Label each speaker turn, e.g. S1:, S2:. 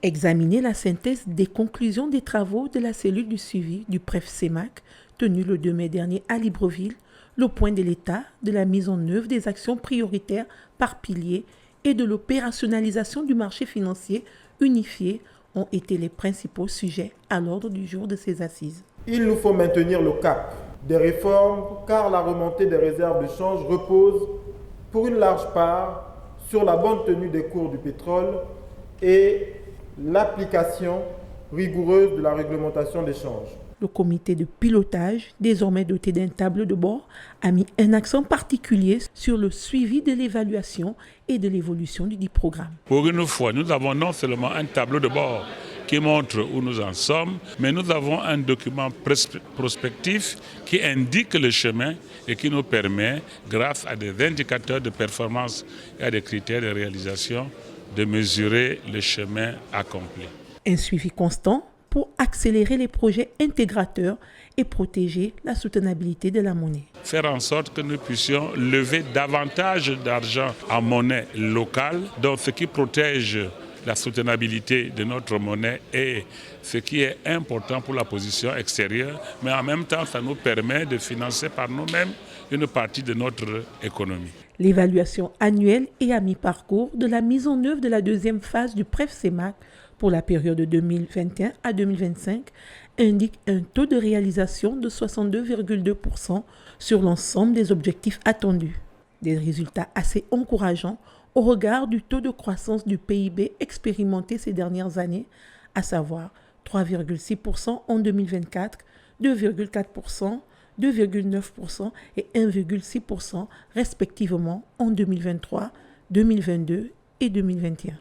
S1: Examiner la synthèse des conclusions des travaux de la cellule du suivi du PREF-CEMAC, tenue le 2 mai dernier à Libreville, le point de l'état de la mise en œuvre des actions prioritaires par pilier et de l'opérationnalisation du marché financier unifié ont été les principaux sujets à l'ordre du jour de ces assises.
S2: Il nous faut maintenir le cap des réformes car la remontée des réserves de change repose pour une large part sur la bonne tenue des cours du pétrole et l'application rigoureuse de la réglementation des changes.
S1: Le comité de pilotage, désormais doté d'un tableau de bord, a mis un accent particulier sur le suivi de l'évaluation et de l'évolution du dit programme.
S3: Pour une fois, nous avons non seulement un tableau de bord qui montre où nous en sommes, mais nous avons un document prospectif qui indique le chemin et qui nous permet, grâce à des indicateurs de performance et à des critères de réalisation, de mesurer le chemin accompli.
S1: Un suivi constant pour accélérer les projets intégrateurs et protéger la soutenabilité de la monnaie.
S3: Faire en sorte que nous puissions lever davantage d'argent en monnaie locale, donc ce qui protège la soutenabilité de notre monnaie et ce qui est important pour la position extérieure, mais en même temps, ça nous permet de financer par nous-mêmes une partie de notre économie.
S1: L'évaluation annuelle et à mi-parcours de la mise en œuvre de la deuxième phase du PREF-CEMAC pour la période de 2021 à 2025 indique un taux de réalisation de 62,2% sur l'ensemble des objectifs attendus. Des résultats assez encourageants au regard du taux de croissance du PIB expérimenté ces dernières années, à savoir 3,6% en 2024, 2,4%, 2,9% et 1,6% respectivement en 2023, 2022 et 2021.